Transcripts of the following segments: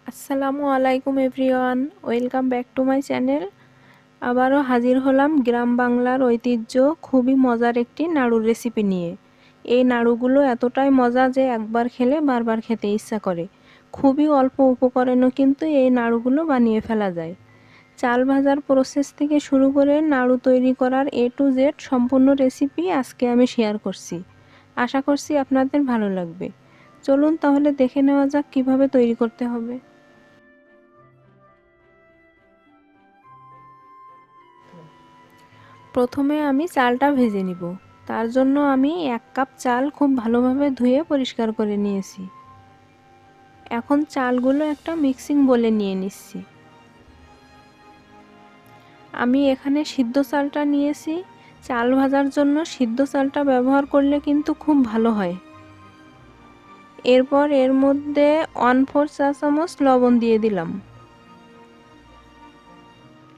আসসালামু আলাইকুম everyone, welcome back to my channel. আবারও হাজির হলাম গ্রাম বাংলার ঐতিহ্য খুবই মজার একটি নাড়ুর রেসিপি নিয়ে। এই নাড়ুগুলো এতটাই মজা যে একবার খেলে বারবার খেতে ইচ্ছা করে। খুবই অল্প উপকরণও কিন্তু এই নাড়ুগুলো বানিয়ে ফেলা যায়। চাল ভাজার প্রসেস থেকে শুরু করে নাড়ু তৈরি করার A to Z সম্পূর্ণ রেসিপি আজকে আমি শেয়ার করছি। আশা করছি আপনাদের ভালো লাগবে। চলুন তাহলে দেখে নেওয়া যাক কিভাবে তৈরি করতে হবে। প্রথমে আমি চালটা ভেজে নিব। তার জন্য আমি 1 কাপ চাল খুব ভালোভাবে ধুয়ে পরিষ্কার করে নিয়েছি। এখন চালগুলো একটা মিক্সিং বোলে নিয়ে নিচ্ছি। আমি এখানে সিদ্ধ চালটা নিয়েছি। চাল ভাজার জন্য সিদ্ধ চালটা ব্যবহার করলে কিন্তু খুব ভালো হয়। এরপর এর মধ্যে 1/4 চা চামচ লবণ দিয়ে দিলাম।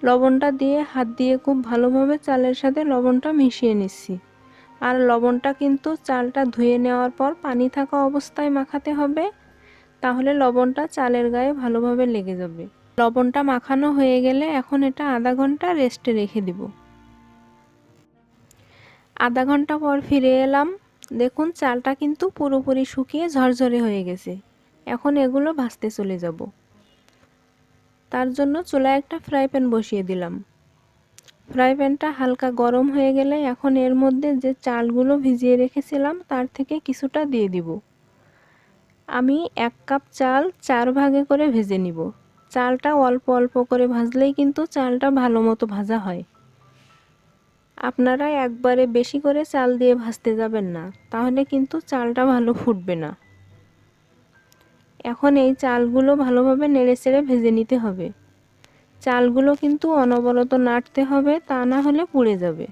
লবণটা দিয়ে হাত দিয়ে খুব ভালোভাবে চালের সাথে লবণটা মিশিয়ে নিচ্ছি। আর লবণটা কিন্তু চালটা ধুয়ে নেওয়ার পর পানি থাকা অবস্থায় মাখাতে হবে, তাহলে লবণটা চালের গায়ে ভালোভাবে লেগে যাবে। লবণটা মাখানো হয়ে গেলে এখন এটা আধা ঘন্টা রেস্টে রেখে দিব। আধা ঘন্টা পর ফিরে এলাম। দেখুন চালটা কিন্তু পুরোপুরি শুকিয়ে ঝরঝরে হয়ে গেছে। এখন এগুলো ভাজতে চলে যাব। তার জন্য চুলায় একটা ফ্রাই প্যান বসিয়ে দিলাম। ফ্রাই প্যানটা হালকা গরম হয়ে গেলে এখন এর মধ্যে যে চালগুলো ভিজিয়ে রেখেছিলাম তার থেকে কিছুটা দিয়ে দিব। আমি 1 কাপ চাল 4 ভাগে করে ভেজে নিব। চালটা অল্প অল্প করে ভাজলেই কিন্তু চালটা ভালো মতো ভাজা হয়। আপনারা একবারে বেশি করে চাল দিয়ে ভাজতে যাবেন না, তাহলে কিন্তু চালটা ভালো ফুটবে না। এখন এই চালগুলো ভালোভাবে নেড়েচেড়ে ভেজে নিতে হবে। চালগুলো কিন্তু অনবরত নাড়তে হবে, তা না হলে পুড়ে যাবে।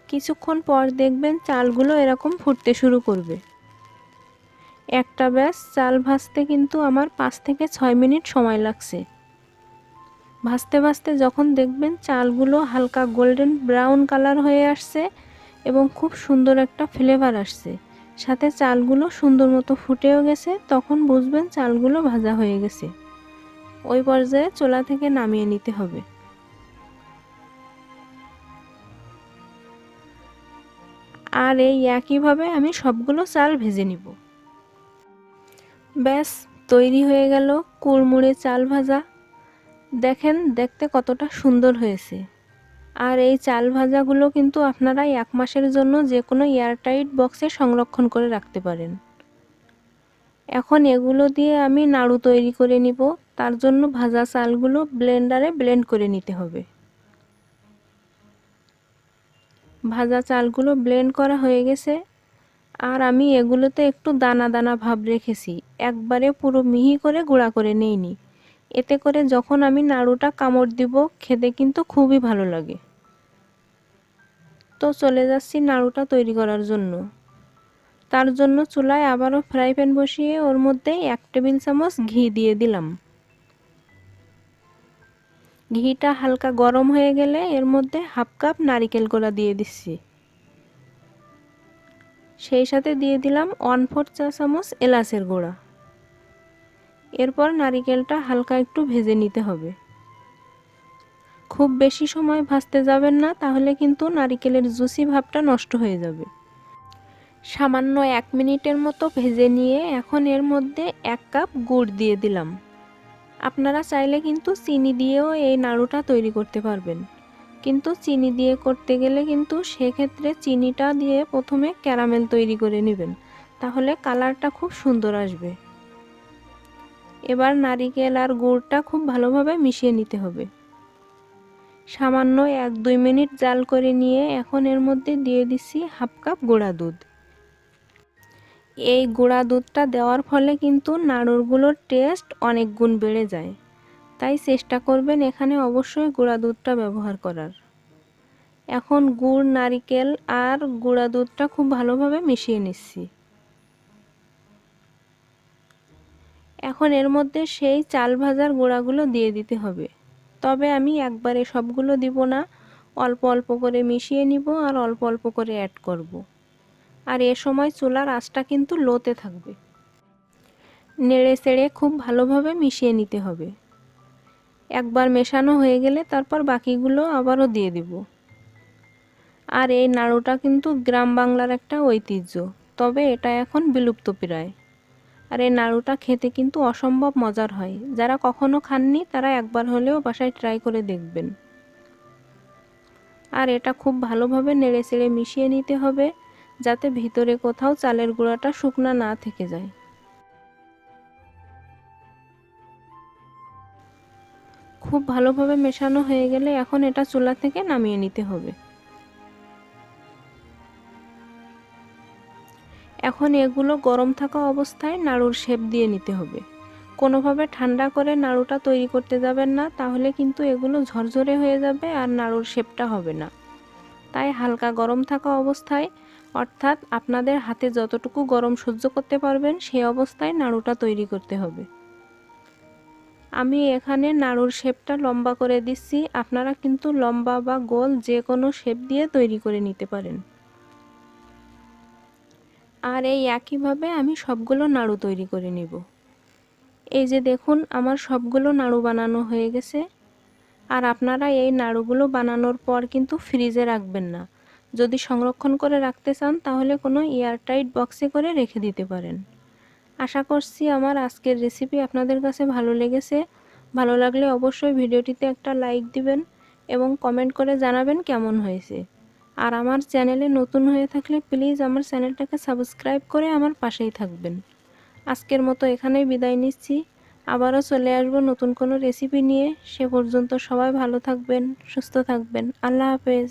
কিছুক্ষণ পর দেখবেন চালগুলো এরকম ফুটতে শুরু করবে। একটা ব্যাচ চাল ভাজতে কিন্তু আমার 5 থেকে 6 মিনিট সময় লাগছে। ভাজতে ভাজতে যখন দেখবেন চালগুলো হালকা গোল্ডেন ব্রাউন কালার হয়ে আসছে এবং খুব সুন্দর একটা ফ্লেভার আসছে, সাথে চালগুলো সুন্দর মতো ফুটেও গেছে, তখন বুঝবেন চালগুলো ভাজা হয়ে গেছে। ওই পর্যায়ে চুলা থেকে নামিয়ে নিতে হবে। আর এই একইভাবে আমি সবগুলো চাল ভেজে নিব। ব্যাস তৈরি হয়ে গেল কুড়মুড়ে চাল ভাজা। দেখেন দেখতে কতটা সুন্দর হয়েছে। আর এই চাল ভাজাগুলো কিন্তু আপনারা 1 মাসের জন্য যে কোনো এয়ারটাইট বক্সে সংরক্ষণ করে রাখতে পারেন। এখন এগুলো দিয়ে আমি নাড়ু তৈরি করে নিব। তার জন্য ভাজা চালগুলো ব্লেন্ডারে ব্লেন্ড করে নিতে হবে। ভাজা চালগুলো ব্লেন্ড করা হয়ে গেছে। আর আমি এগুলোতে একটু দানা দানা ভাব রেখেছি, একবারে পুরো মিহি করে গুঁড়া করে নেইনি। এতে করে যখন আমি নাড়ুটা কামড় দিব খেতে কিন্তু খুবই ভালো লাগে। তো চলে যাচ্ছি নাড়ুটা তৈরি করার জন্য। তার জন্য চুলায় আবারও ফ্রাই প্যান বসিয়ে ওর মধ্যে 1 টেবিল চামচ ঘি দিয়ে দিলাম। ঘিটা হালকা গরম হয়ে গেলে এর মধ্যে 1/2 কাপ নারকেল কোড়া দিয়ে দিচ্ছি। সেই সাথে দিয়ে দিলাম 1/4 চা চামচ এলাচের গুঁড়া। এরপর নারকেলটা হালকা একটু ভেজে নিতে হবে। খুব বেশি সময় ভাজতে যাবেন না, তাহলে কিন্তু নারকেলের জুসি ভাবটা নষ্ট হয়ে যাবে। সামান্য 1 মিনিটের মতো ভেজে নিয়ে এখন এর মধ্যে 1 কাপ গুড় দিয়ে দিলাম। আপনারা চাইলে কিন্তু চিনি দিয়েও এই নাড়ুটা তৈরি করতে পারবেন, কিন্তু চিনি দিয়ে করতে গেলে কিন্তু সেক্ষেত্রে চিনিটা দিয়ে প্রথমে ক্যারামেল তৈরি করে নেবেন, তাহলে কালারটা খুব সুন্দর আসবে। এবার নারকেল আর গুড়টা খুব ভালোভাবে মিশিয়ে নিতে হবে। সামান্য 1-2 মিনিট জাল করে নিয়ে এখন এর মধ্যে দিয়ে দিচ্ছি 1/2 কাপ গুঁড়া দুধ। এই গুঁড়া দুধটা দেওয়ার ফলে কিন্তু নাড়ুগুলোর টেস্ট অনেক গুণ বেড়ে যায়, তাই চেষ্টা করবেন এখানে অবশ্যই গুঁড়া দুধটা ব্যবহার করার। এখন গুড়, নারকেল আর গুঁড়া দুধটা খুব ভালোভাবে মিশিয়ে নিচ্ছি। এখন এর মধ্যে সেই চাল ভাজার গুঁড়াগুলো দিয়ে দিতে হবে, তবে আমি একবারে সবগুলো দিব না, অল্প অল্প করে মিশিয়ে নিব আর অল্প অল্প করে অ্যাড করব। আর এ সময় চুলার আঁচটা কিন্তু লোতে থাকবে। নেড়ে চেড়ে খুব ভালোভাবে মিশিয়ে নিতে হবে। একবার মেশানো হয়ে গেলে তারপর বাকিগুলো আবারও দিয়ে দিব। আর এই নাড়ুটা কিন্তু গ্রাম বাংলার একটা ঐতিহ্য, তবে এটা এখন বিলুপ্তপ্রায়। আর এই নাড়ুটা খেতে কিন্তু অসম্ভব মজার হয়। যারা কখনো খাননি তারা একবার হলেও বাসায় ট্রাই করে দেখবেন। আর এটা খুব ভালোভাবে নেড়েচেড়ে মিশিয়ে নিতে হবে, যাতে ভিতরে কোথাও চালের গুঁড়াটা শুকনা না থেকে যায়। খুব ভালোভাবে মেশানো হয়ে গেলে এখন এটা চুলা থেকে নামিয়ে নিতে হবে। এখন এগুলো গরম থাকা অবস্থায় নাড়ুর শেপ দিয়ে নিতে হবে। কোনোভাবে ঠান্ডা করে নাড়ুটা তৈরি করতে যাবেন না, তাহলে কিন্তু এগুলো ঝরঝরে হয়ে যাবে আর নাড়ুর শেপটা হবে না। তাই হালকা গরম থাকা অবস্থায়, অর্থাৎ আপনাদের হাতে যতটুকু গরম সহ্য করতে পারবেন সেই অবস্থায় নাড়ুটা তৈরি করতে হবে। আমি এখানে নাড়ুর শেপটা লম্বা করে দিচ্ছি, আপনারা কিন্তু লম্বা বা গোল যে কোনো শেপ দিয়ে তৈরি করে নিতে পারেন। আর এই একইভাবে আমি সবগুলো নাড়ু তৈরি করে নিব। এই যে দেখুন আমার সবগুলো নাড়ু বানানো হয়ে গেছে। আর আপনারা এই নাড়ুগুলো বানানোর পর কিন্তু ফ্রিজে রাখবেন না। যদি সংরক্ষণ করে রাখতে চান তাহলে কোনো এয়ারটাইট বক্সে করে রেখে দিতে পারেন। আশা করছি আমার আজকের রেসিপি আপনাদের কাছে ভালো লেগেছে। ভালো লাগলে অবশ্যই ভিডিওটিতে একটা লাইক দিবেন এবং কমেন্ট করে জানাবেন কেমন হয়েছে। আর আমার চ্যানেলে নতুন হয়ে থাকলে প্লিজ আমার চ্যানেলটাকে সাবস্ক্রাইব করে আমার পাশেই থাকবেন। আজকের মতো এখানেই বিদায় নিচ্ছি। আবারও চলে আসবো নতুন কোনো রেসিপি নিয়ে। সে পর্যন্ত সবাই ভালো থাকবেন, সুস্থ থাকবেন। আল্লাহ হাফেজ।